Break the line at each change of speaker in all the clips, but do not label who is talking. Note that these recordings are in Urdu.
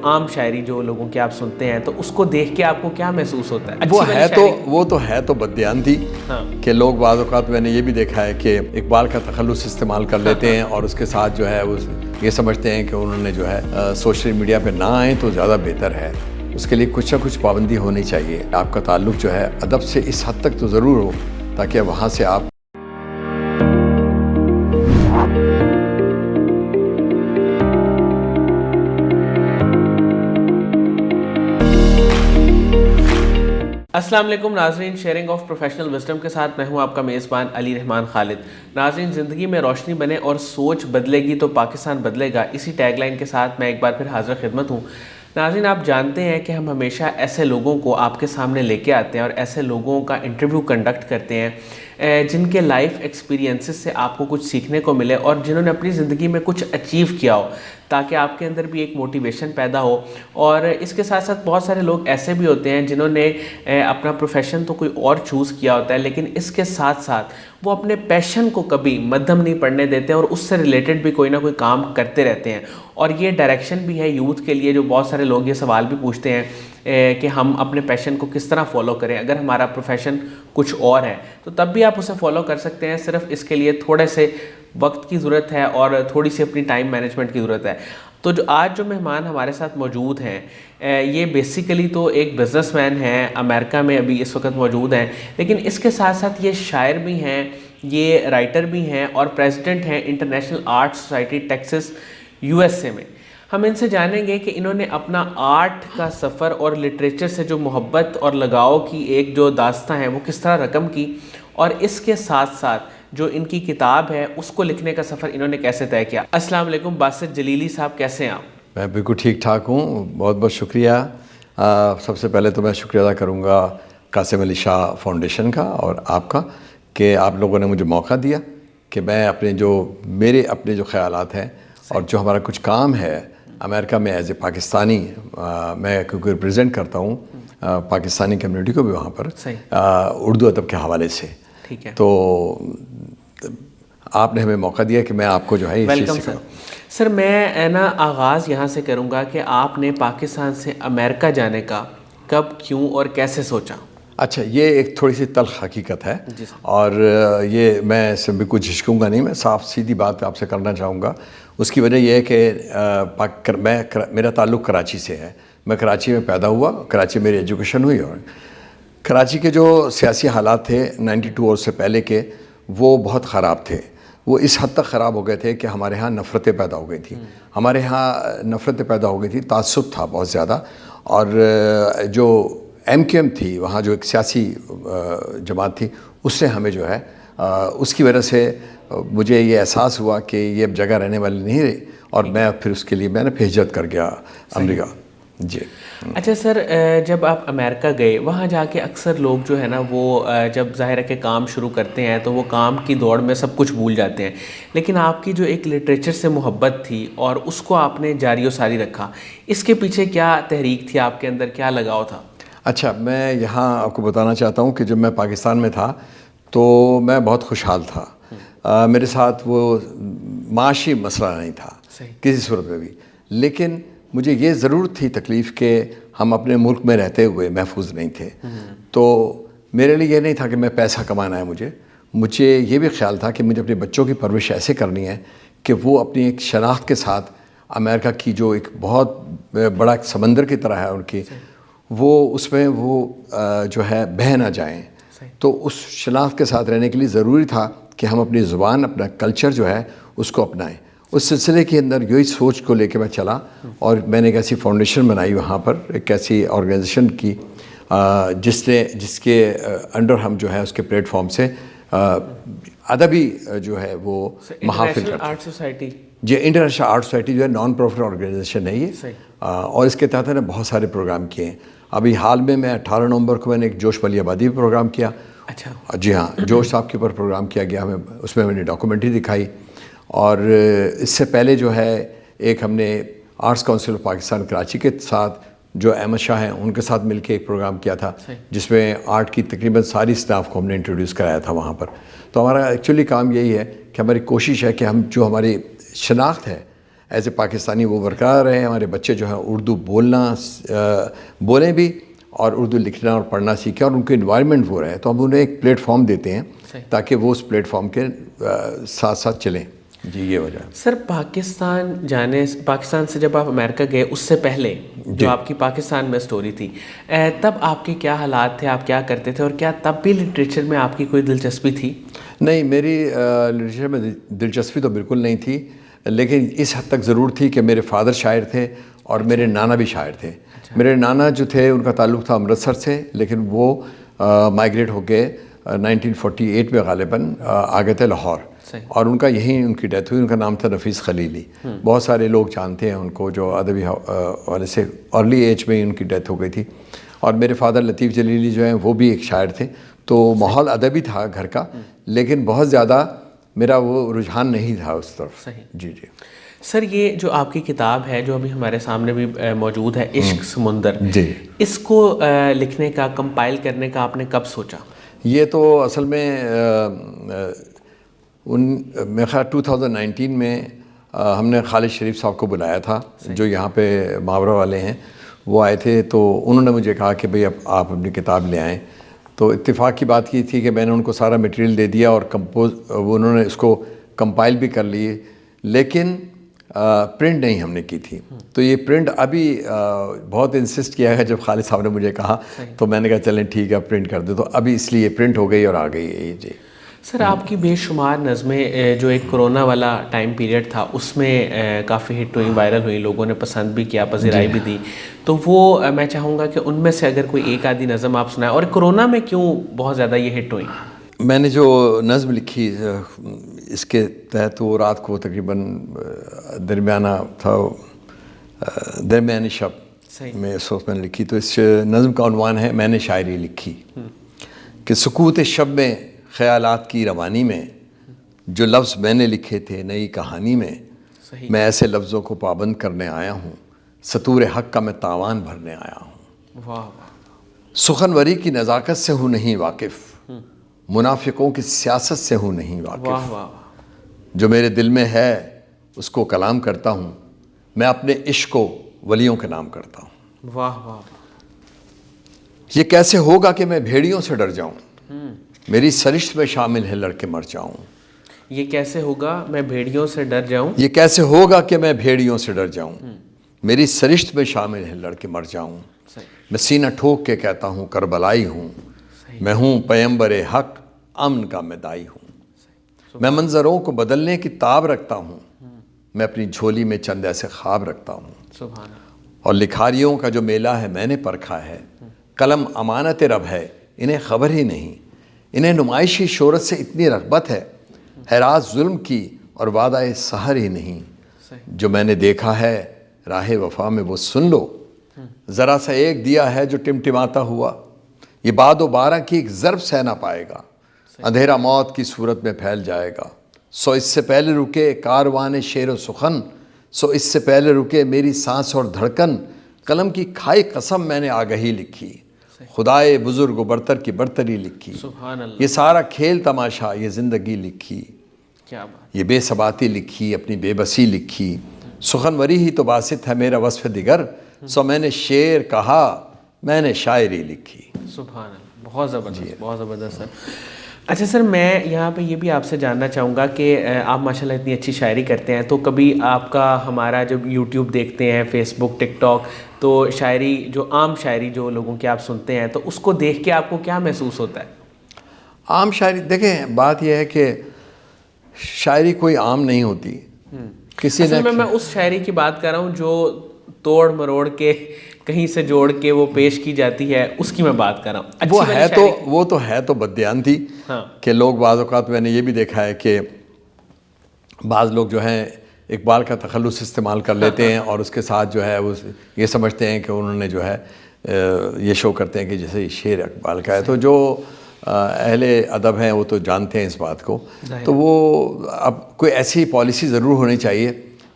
عام شاعری جو لوگوں کی آپ سنتے ہیں تو اس کو دیکھ کے آپ کو کیا محسوس ہوتا ہے؟
وہ تو ہے تو بددیانتی کہ لوگ بعض اوقات میں نے یہ بھی دیکھا ہے کہ اقبال کا تخلص استعمال کر لیتے ہیں اور اس کے ساتھ جو ہے یہ سمجھتے ہیں کہ انہوں نے جو ہے سوشل میڈیا پہ نہ آئیں تو زیادہ بہتر ہے. اس کے لیے کچھ نہ کچھ پابندی ہونی چاہیے. آپ کا تعلق جو ہے ادب سے اس حد تک تو ضرور ہو تاکہ وہاں سے آپ
السلام علیکم ناظرین، شیئرنگ آف پروفیشنل وزڈم کے ساتھ میں ہوں آپ کا میزبان علی رحمان خالد. ناظرین، زندگی میں روشنی بنے اور سوچ بدلے گی تو پاکستان بدلے گا، اسی ٹیگ لائن کے ساتھ میں ایک بار پھر حاضر خدمت ہوں. ناظرین، آپ جانتے ہیں کہ ہم ہمیشہ ایسے لوگوں کو آپ کے سامنے لے کے آتے ہیں اور ایسے لوگوں کا انٹرویو کنڈکٹ کرتے ہیں جن کے لائف ایکسپیرینسز سے آپ کو کچھ سیکھنے کو ملے اور جنہوں نے اپنی زندگی میں کچھ اچیو کیا ہو، تاکہ آپ کے اندر بھی ایک موٹیویشن پیدا ہو. اور اس کے ساتھ ساتھ بہت سارے لوگ ایسے بھی ہوتے ہیں جنہوں نے اپنا پروفیشن تو کوئی اور چوز کیا ہوتا ہے، لیکن اس کے ساتھ ساتھ وہ اپنے پیشن کو کبھی مدھم نہیں پڑنے دیتے اور اس سے ریلیٹڈ بھی کوئی نہ کوئی کام کرتے رہتے ہیں. اور یہ ڈائریکشن بھی ہے یوتھ کے لیے، جو بہت سارے لوگ یہ سوال بھی پوچھتے ہیں کہ ہم اپنے پیشن کو کس طرح فالو کریں. اگر ہمارا پروفیشن کچھ اور ہے تو تب بھی آپ اسے فالو کر سکتے ہیں، صرف اس کے لیے تھوڑے سے وقت کی ضرورت ہے اور تھوڑی سی اپنی ٹائم مینجمنٹ کی ضرورت ہے. تو آج جو مہمان ہمارے ساتھ موجود ہیں یہ بیسیکلی تو ایک بزنس مین ہیں، امریکہ میں ابھی اس وقت موجود ہیں، لیکن اس کے ساتھ ساتھ یہ شاعر بھی ہیں، یہ رائٹر بھی ہیں اور پریزیڈنٹ ہیں international art society Texas USA میں. ہم ان سے جانیں گے کہ انہوں نے اپنا آرٹ کا سفر اور لٹریچر سے جو محبت اور لگاؤ کی ایک جو داستاں ہیں وہ کس طرح رقم کی، اور اس کے ساتھ ساتھ جو ان کی کتاب ہے اس کو لکھنے کا سفر انہوں نے کیسے طے کیا. السلام علیکم باسط جلیلی صاحب، کیسے ہیں آپ؟
میں بالکل ٹھیک ٹھاک ہوں. بہت بہت شکریہ. سب سے پہلے تو میں شکریہ ادا کروں گا قاسم علی شاہ فاؤنڈیشن کا اور آپ کا کہ آپ لوگوں نے مجھے موقع دیا کہ میں اپنے جو خیالات ہیں اور جو ہمارا کچھ کام ہے امریکہ میں ایز اے پاکستانی، میں کیونکہ ریپرزینٹ کرتا ہوں پاکستانی کمیونٹی کو بھی وہاں پر اردو ادب کے حوالے سے.
ٹھیک ہے.
تو آپ نے ہمیں موقع دیا کہ میں آپ کو جو ہے یہ چیز سکھاؤں.
سر میں آغاز یہاں سے کروں گا کہ آپ نے پاکستان سے امریکہ جانے کا کب، کیوں اور کیسے سوچا؟
اچھا، یہ ایک تھوڑی سی تلخ حقیقت ہے اور یہ میں اس میں بالکل جھجکوں گا نہیں، میں صاف سیدھی بات آپ سے کرنا چاہوں گا. اس کی وجہ یہ ہے کہ میرا تعلق کراچی سے ہے. میں کراچی میں پیدا ہوا، کراچی میری ایجوکیشن ہوئی، اور کراچی کے جو سیاسی حالات تھے 92 اور سے پہلے کے وہ بہت خراب تھے. وہ اس حد تک خراب ہو گئے تھے کہ ہمارے ہاں نفرتیں پیدا ہو گئی تھیں. ہمارے ہاں نفرتیں پیدا ہو گئی تھی، تعصب تھا بہت زیادہ. اور جو MQM تھی وہاں، جو ایک سیاسی جماعت تھی، اس نے ہمیں جو ہے اس کی وجہ سے مجھے یہ احساس ہوا کہ یہ اب جگہ رہنے والی نہیں رہی، اور میں پھر اس کے لیے میں نے ہجرت کر گیا امریکہ. جی.
اچھا سر، جب آپ امریکہ گئے وہاں جا کے اکثر لوگ جو ہے نا وہ جب ظاہر ہے کہ کام شروع کرتے ہیں تو وہ کام کی دوڑ میں سب کچھ بھول جاتے ہیں، لیکن آپ کی جو ایک لٹریچر سے محبت تھی اور اس کو آپ نے جاری و ساری رکھا، اس کے پیچھے کیا تحریک تھی آپ کے اندر، کیا لگاؤ تھا؟
اچھا، میں یہاں آپ کو بتانا چاہتا ہوں کہ جب میں پاکستان میں تھا تو میں بہت خوشحال تھا. میرے ساتھ وہ معاشی مسئلہ نہیں تھا کسی صورت میں بھی، لیکن مجھے یہ ضرور تھی تکلیف کہ ہم اپنے ملک میں رہتے ہوئے محفوظ نہیں تھے. تو میرے لیے یہ نہیں تھا کہ میں پیسہ کمانا ہے، مجھے یہ بھی خیال تھا کہ مجھے اپنے بچوں کی پرورش ایسے کرنی ہے کہ وہ اپنی ایک شناخت کے ساتھ امریکہ کی جو ایک بہت بڑا ایک سمندر کی طرح ہے ان کی، وہ اس میں وہ جو ہے بہہ نہ جائیں. تو اس شناخت کے ساتھ رہنے کے لیے ضروری تھا کہ ہم اپنی زبان، اپنا کلچر جو ہے اس کو اپنائیں. اس سلسلے کے اندر یہی سوچ کو لے کے میں چلا، اور میں نے ایک ایسی فاؤنڈیشن بنائی وہاں پر، ایک ایسی آرگنائزیشن کی جس کے انڈر ہم جو ہے اس کے پلیٹ فارم سے ادبی جو ہے وہ محافل کرتے ہیں.
آرٹ سوسائٹی،
جی، انٹرنیشنل آرٹ سوسائٹی جو ہے نان پروفٹ آرگنائزیشن ہے یہ، اور اس کے تحت نے بہت سارے پروگرام کیے ہیں. ابھی حال میں 18 نومبر کو میں نے ایک جوش ولی آبادی پروگرام کیا.
اچھا.
جی ہاں، جوش صاحب کے اوپر پروگرام کیا گیا ہمیں، اس میں نے ڈاکومنٹری دکھائی. اور اس سے پہلے جو ہے ایک ہم نے arts council of Pakistan Karachi کے ساتھ، جو احمد شاہ ہیں ان کے ساتھ مل کے ایک پروگرام کیا تھا جس میں آرٹ کی تقریباً ساری اسٹاف کو ہم نے انٹروڈیوس کرایا تھا وہاں پر. تو ہمارا ایکچولی کام یہی ہے کہ ہماری کوشش ہے کہ ہم جو ہماری شناخت ہے ایز اے پاکستانی وہ برقرار رہے. ہمارے بچے جو ہیں اردو بولیں بھی اور اردو لکھنا اور پڑھنا سیکھیں اور ان کے انوائرمنٹ وہ رہے. تو ہم انہیں ایک پلیٹ فارم دیتے ہیں تاکہ وہ اس پلیٹ فارم کے ساتھ ساتھ چلیں. جی یہ وجہ ہے.
سر پاکستان سے جب آپ امریکہ گئے اس سے پہلے جو آپ کی پاکستان میں سٹوری تھی, تب آپ کے کیا حالات تھے, آپ کیا کرتے تھے, اور کیا تب بھی لٹریچر میں آپ کی کوئی دلچسپی تھی؟
نہیں, میری لٹریچر میں دلچسپی تو بالکل نہیں تھی, لیکن اس حد تک ضرور تھی کہ میرے فادر شاعر تھے اور میرے نانا بھی شاعر تھے. میرے نانا جو تھے ان کا تعلق تھا امرتسر سے, لیکن وہ مائیگریٹ ہو کے 1948 میں غالباً آ گئے تھے لاہور, اور ان کا یہیں ان کی ڈیتھ ہوئی. ان کا نام تھا نفیس خلیلی. بہت سارے لوگ جانتے ہیں ان کو جو ادبی حوالے سے ارلی ایج میں ہی ان کی ڈیتھ ہو گئی تھی. اور میرے فادر لطیف جلیلی جو ہیں وہ بھی ایک شاعر تھے. تو ماحول ادبی تھا گھر کا, لیکن بہت زیادہ میرا وہ رجحان نہیں تھا اس طرف. جی جی.
سر یہ جو آپ کی کتاب ہے جو ابھی ہمارے سامنے بھی موجود ہے, عشق سمندر,
جی,
اس کو لکھنے کا, کمپائل کرنے کا آپ نے کب سوچا؟
یہ تو اصل میں میرے خیال 2019 میں ہم نے خالد شریف صاحب کو بلایا تھا جو یہاں پہ محاورہ والے ہیں. وہ آئے تھے تو انہوں نے مجھے کہا کہ بھئی اب آپ اپنی کتاب لے آئیں. تو اتفاق کی بات کی تھی کہ میں نے ان کو سارا مٹیریل دے دیا اور انہوں نے اس کو کمپائل بھی کر لیے, لیکن پرنٹ نہیں ہم نے کی تھی. تو یہ پرنٹ ابھی بہت انسسٹ کیا ہے. جب خالد صاحب نے مجھے کہا تو میں نے کہا چلیں ٹھیک ہے پرنٹ کر دے. تو ابھی اس لیے پرنٹ ہو گئی اور آ گئی ہے. جی
سر, آپ کی بے شمار نظمیں جو ایک کرونا والا ٹائم پیریڈ تھا اس میں کافی ہٹ ہوئیں, وائرل ہوئیں, لوگوں نے پسند بھی کیا, پذیرائی بھی دی. تو وہ میں چاہوں گا کہ ان میں سے اگر کوئی ایک آدھی نظم آپ سنائیں, اور کرونا میں کیوں بہت زیادہ یہ ہٹ ہوئیں؟
میں نے جو نظم لکھی اس کے تحت وہ رات کو تقریباً درمیانہ تھا, درمیانی شب میں اس وقت میں نے لکھی. تو اس نظم کا عنوان ہے میں نے شاعری لکھی. کہ سکوت شب میں خیالات کی روانی میں جو لفظ میں نے لکھے تھے نئی کہانی میں, میں ایسے لفظوں کو پابند کرنے آیا ہوں, سطور حق کا میں تاوان بھرنے آیا ہوں. سخنوری کی نزاکت سے ہوں نہیں واقف, منافقوں کی سیاست سے ہوں نہیں واقف. جو میرے دل میں ہے اس کو کلام کرتا ہوں, میں اپنے عشق کو ولیوں کے نام کرتا ہوں.
واہ واہ.
یہ کیسے ہوگا کہ میں بھیڑیوں سے ڈر جاؤں, میری سرشت میں شامل ہے لڑکے مر جاؤں.
یہ کیسے ہوگا میں بھیڑیوں سے ڈر جاؤں,
یہ کیسے ہوگا کہ میں بھیڑیوں سے ڈر جاؤں, میری سرشت میں شامل ہے لڑکے مر جاؤں. میں سینہ ٹھوک کے کہتا ہوں کربلائی ہوں, میں ہوں پیمبر حق امن کا میں دائی ہوں. میں منظروں کو بدلنے کی تاب رکھتا ہوں, میں اپنی جھولی میں چند ایسے خواب رکھتا ہوں. اور لکھاریوں کا جو میلہ ہے میں نے پرکھا ہے, قلم امانت رب ہے انہیں خبر ہی نہیں. انہیں نمائشی شہرت سے اتنی رغبت ہے, حراس ظلم کی اور وعدہ سحر ہی نہیں. جو میں نے دیکھا ہے راہ وفا میں وہ سن لو, ذرا سا ایک دیا ہے جو ٹمٹماتا ہوا, یہ باد و بارہ کی ایک ضرب سہ نہ پائے گا, اندھیرا موت کی صورت میں پھیل جائے گا. سو اس سے پہلے رکے کاروان شعر و سخن, سو اس سے پہلے رکے میری سانس اور دھڑکن. قلم کی کھائی قسم میں نے آگہی لکھی, خدائے بزرگ و برتر کی برتری لکھی. یہ سارا کھیل تماشا یہ زندگی لکھی, یہ بے ثباتی لکھی اپنی بے بسی لکھی. سخنوری ہی تو باسط ہے میرا وصف دیگر, سو میں نے شعر کہا میں نے شاعری لکھی.
سبحان اللہ, بہت زبردست, بہت زبردست سر. اچھا سر, میں یہاں پہ یہ بھی آپ سے جاننا چاہوں گا کہ آپ ماشاءاللہ اتنی اچھی شاعری کرتے ہیں, تو کبھی آپ کا ہمارا جب یوٹیوب دیکھتے ہیں, فیس بک, ٹک ٹاک, تو شاعری جو عام شاعری جو لوگوں کی آپ سنتے ہیں, تو اس کو دیکھ کے آپ کو کیا محسوس ہوتا ہے؟
عام شاعری دیکھیں, بات یہ ہے کہ شاعری کوئی عام نہیں ہوتی. کسی نے
میں اس شاعری کی بات کر رہا ہوں جو توڑ مروڑ کے کہیں سے جوڑ کے وہ پیش کی جاتی ہے, اس کی میں بات کر رہا ہوں.
وہ تو ہے تو بددیان تھی کہ لوگ بعض اوقات, میں نے یہ بھی دیکھا ہے کہ بعض لوگ جو ہیں اقبال کا تخلص استعمال کر لیتے ہیں اور اس کے ساتھ جو ہے وہ یہ سمجھتے ہیں کہ انہوں نے جو ہے یہ شو کرتے ہیں کہ جیسے یہ شعر اقبال کا ہے. تو جو اہل ادب ہیں وہ تو جانتے ہیں اس بات کو. تو وہ اب کوئی ایسی پالیسی ضرور ہونی چاہیے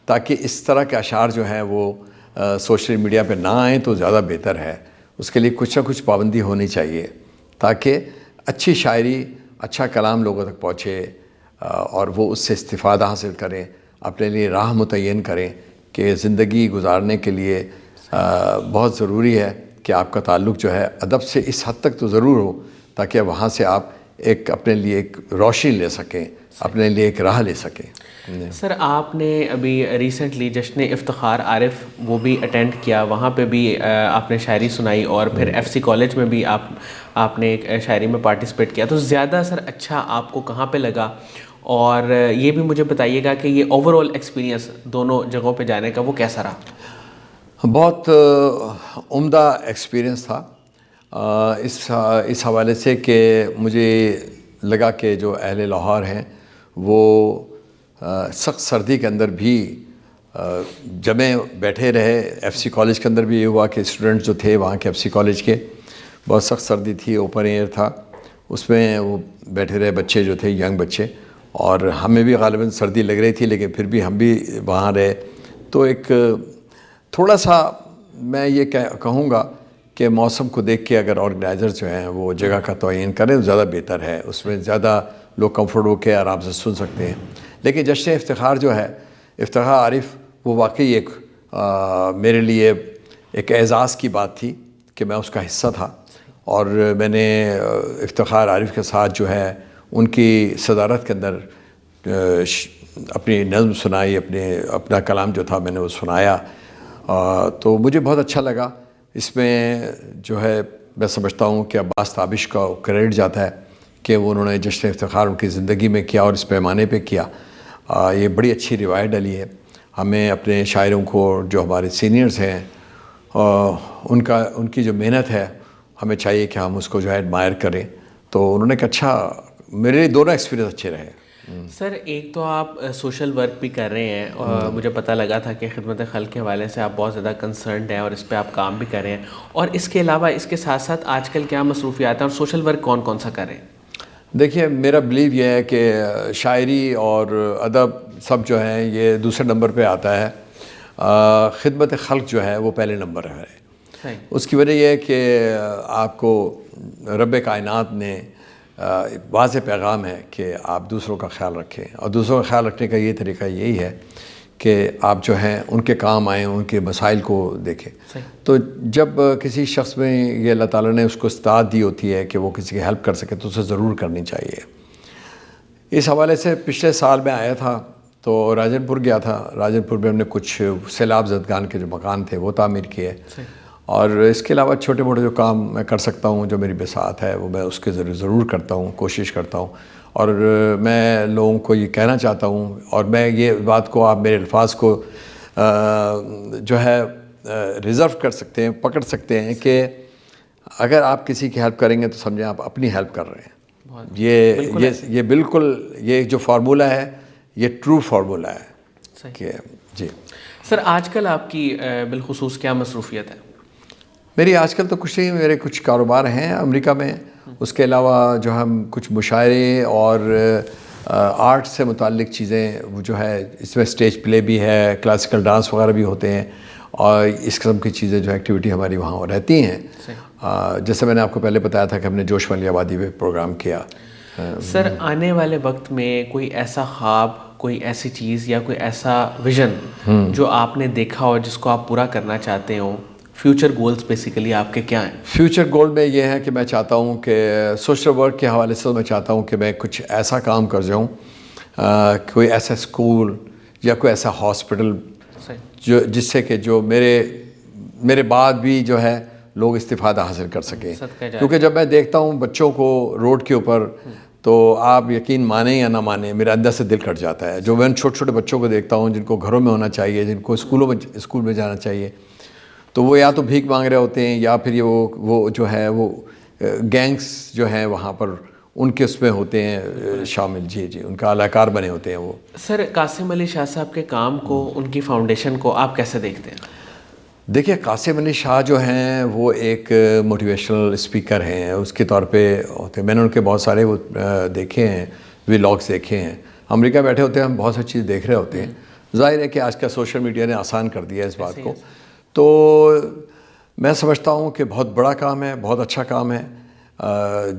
تاکہ اس طرح کے اشعار جو ہیں وہ سوشل میڈیا پہ نہ آئیں تو زیادہ بہتر ہے. اس کے لیے کچھ نہ کچھ پابندی ہونی چاہیے تاکہ اچھی شاعری, اچھا کلام لوگوں تک پہنچے اور وہ اس سے استفادہ حاصل کریں, اپنے لیے راہ متعین کریں کہ زندگی گزارنے کے لیے بہت ضروری ہے کہ آپ کا تعلق جو ہے ادب سے اس حد تک تو ضرور ہو تاکہ وہاں سے آپ ایک اپنے لیے ایک روشنی لے سکیں, اپنے لیے ایک راہ لے سکیں.
سر آپ نے ابھی ریسنٹلی جشن افتخار عارف وہ بھی اٹینڈ کیا, وہاں پہ بھی آپ نے شاعری سنائی اور پھر ایف سی کالج میں بھی آپ نے ایک شاعری میں پارٹیسپیٹ کیا, تو زیادہ سر اچھا آپ کو کہاں پہ لگا؟ اور یہ بھی مجھے بتائیے گا کہ یہ اوور آل ایکسپیرینس دونوں جگہوں پہ جانے کا وہ کیسا رہا؟
بہت عمدہ ایکسپیرینس تھا اس حوالے سے کہ مجھے لگا کہ جو اہل لاہور ہیں وہ سخت سردی کے اندر بھی جمع بیٹھے رہے. ایف سی کالج کے اندر بھی یہ ہوا کہ اسٹوڈنٹس جو تھے وہاں کے ایف سی کالج کے, بہت سخت سردی تھی, اوپن ایئر تھا, اس میں وہ بیٹھے رہے بچے جو تھے, ینگ بچے, اور ہمیں بھی غالباً سردی لگ رہی تھی لیکن پھر بھی ہم بھی وہاں رہے. تو ایک تھوڑا سا میں یہ کہوں گا کہ موسم کو دیکھ کے اگر آرگنائزر جو ہیں وہ جگہ کا تعین کریں تو زیادہ بہتر ہے, اس میں زیادہ لوگ کمفرٹ ہو کے آرام سے سن سکتے ہیں. لیکن جشن افتخار جو ہے, افتخار عارف, وہ واقعی ایک میرے لیے ایک اعزاز کی بات تھی کہ میں اس کا حصہ تھا. اور میں نے افتخار عارف کے ساتھ جو ہے ان کی صدارت کے اندر اپنی نظم سنائی, اپنا کلام جو تھا میں نے وہ سنایا, تو مجھے بہت اچھا لگا. اس میں جو ہے میں سمجھتا ہوں کہ عباس تابش کا کریڈٹ جاتا ہے کہ وہ انہوں نے جشن افتخار ان کی زندگی میں کیا اور اس پیمانے پہ کیا. یہ بڑی اچھی روایت ڈلی ہے. ہمیں اپنے شاعروں کو, جو ہمارے سینئرز ہیں, ان کی جو محنت ہے ہمیں چاہیے کہ ہم اس کو جو ہے ایڈمائر کریں. تو انہوں نے کہا اچھا, میرے لیے دونوں ایکسپیرینس اچھے رہے.
سر ایک تو آپ سوشل ورک بھی کر رہے ہیں, اور مجھے پتہ لگا تھا کہ خدمت خلق کے حوالے سے آپ بہت زیادہ کنسرنڈ ہیں اور اس پہ آپ کام بھی کر رہے ہیں, اور اس کے علاوہ اس کے ساتھ ساتھ آج کل کیا مصروفیات ہیں اور سوشل ورک کون کون سا کر رہے ہیں؟
دیکھیے, میرا بلیو یہ ہے کہ شاعری اور ادب سب جو ہیں یہ دوسرے نمبر پہ آتا ہے, خدمت خلق جو ہے وہ پہلے نمبر ہے. اس کی وجہ یہ ہے کہ آپ کو رب کائنات نے واضح پیغام ہے کہ آپ دوسروں کا خیال رکھیں, اور دوسروں کا خیال رکھنے کا یہ طریقہ یہی ہے کہ آپ جو ہیں ان کے کام آئیں, ان کے مسائل کو دیکھیں. تو جب کسی شخص میں یہ اللہ تعالیٰ نے اس کو استعداد دی ہوتی ہے کہ وہ کسی کی ہیلپ کر سکے تو اسے ضرور کرنی چاہیے. اس حوالے سے پچھلے سال میں آیا تھا تو راجن پور گیا تھا. راجن پور میں ہم نے کچھ سیلاب زدگان کے جو مکان تھے وہ تعمیر کیے, اور اس کے علاوہ چھوٹے موٹے جو کام میں کر سکتا ہوں, جو میری بساط ہے, وہ میں اس کے ذریعے ضرور کرتا ہوں, کوشش کرتا ہوں. اور میں لوگوں کو یہ کہنا چاہتا ہوں, اور میں یہ بات کو, آپ میرے الفاظ کو جو ہے ریزرو کر سکتے ہیں, پکڑ سکتے ہیں کہ اگر آپ کسی کی ہیلپ کریں گے تو سمجھیں آپ اپنی ہیلپ کر رہے ہیں. یہ بالکل یہ جو فارمولہ ہے یہ ٹرو فارمولہ ہے کہ جی.
سر آج کل آپ کی بالخصوص کیا مصروفیت ہے؟
میری آج کل تو کچھ نہیں, میرے کچھ کاروبار ہیں امریکہ میں. اس کے علاوہ جو ہم کچھ مشاعرے اور آرٹ سے متعلق چیزیں وہ جو ہے, اس میں اسٹیج پلے بھی ہے, کلاسیکل ڈانس وغیرہ بھی ہوتے ہیں, اور اس قسم کی چیزیں جو ایکٹیویٹی ہماری وہاں رہتی ہیں. جیسے میں نے آپ کو پہلے بتایا تھا کہ ہم نے جوش والی آبادی میں پروگرام کیا.
سر آنے والے وقت میں کوئی ایسا خواب, کوئی ایسی چیز یا کوئی ایسا ویژن جو آپ نے دیکھا ہو جس کو آپ پورا کرنا چاہتے ہوں؟ فیوچر گولز بیسیکلی آپ کے کیا ہیں؟ فیوچر
گول میں یہ ہے کہ میں چاہتا ہوں کہ سوشل ورک کے حوالے سے میں چاہتا ہوں کہ میں کچھ ایسا کام کر جاؤں, کوئی ایسا اسکول یا کوئی ایسا ہاسپٹل جس سے کہ جو میرے بعد بھی جو ہے لوگ استفادہ حاصل کر سکیں. کیونکہ جب میں دیکھتا ہوں بچوں کو روڈ کے اوپر تو آپ یقین مانیں یا نہ مانیں, میرا اندر سے دل کٹ جاتا ہے. جو میں چھوٹے چھوٹے بچوں کو دیکھتا ہوں جن کو گھروں میں ہونا چاہیے, جن کو اسکول میں جانا چاہیے, تو وہ یا تو بھیک مانگ رہے ہوتے ہیں یا پھر یہ وہ جو ہے وہ گینگس جو ہیں وہاں پر ان کے اس میں ہوتے ہیں شامل. جی ان کا اہلکار بنے ہوتے ہیں وہ.
سر قاسم علی شاہ صاحب کے کام کو, ان کی فاؤنڈیشن کو آپ کیسے دیکھتے ہیں؟
دیکھیے, قاسم علی شاہ جو ہیں وہ ایک موٹیویشنل اسپیکر ہیں, اس کے طور پہ ہوتے ہیں. میں نے ان کے بہت سارے وہ دیکھے ہیں, ولاگس دیکھے ہیں. امریکہ بیٹھے ہوتے ہیں, ہم بہت سی چیز دیکھ رہے ہوتے ہیں. ظاہر ہے کہ آج کا سوشل میڈیا نے آسان کر دیا ہے اس بات کو. تو میں سمجھتا ہوں کہ بہت بڑا کام ہے, بہت اچھا کام ہے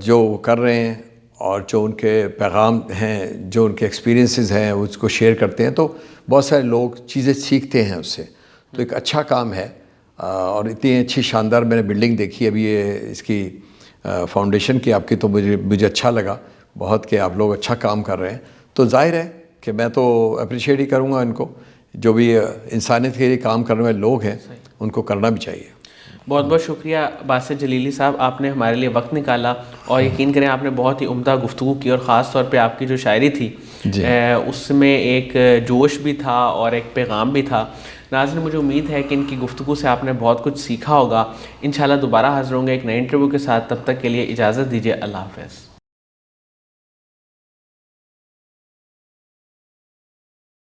جو کر رہے ہیں, اور جو ان کے پیغام ہیں، جو ان کے ایکسپیرینسز ہیں، اس کو شیئر کرتے ہیں، تو بہت سارے لوگ چیزیں سیکھتے ہیں اس سے. تو ایک اچھا کام ہے. اور اتنی اچھی شاندار میں نے بلڈنگ دیکھی ابھی یہ اس کی فاؤنڈیشن کی آپ کی، تو مجھے اچھا لگا بہت کہ آپ لوگ اچھا کام کر رہے ہیں. تو ظاہر ہے کہ میں تو اپریشیٹ ہی کروں گا ان کو، جو بھی انسانیت کے لیے کام کرنے والے لوگ ہیں ان کو کرنا بھی چاہیے.
بہت بہت شکریہ باسط جلیلی صاحب، آپ نے ہمارے لیے وقت نکالا، اور یقین کریں آپ نے بہت ہی عمدہ گفتگو کی، اور خاص طور پہ آپ کی جو شاعری تھی اس میں ایک جوش بھی تھا اور ایک پیغام بھی تھا. ناظرین، مجھے امید ہے کہ ان کی گفتگو سے آپ نے بہت کچھ سیکھا ہوگا. انشاءاللہ دوبارہ حاضر ہوں گے ایک نئے انٹرویو کے ساتھ. تب تک کے لیے اجازت دیجیے. اللہ حافظ.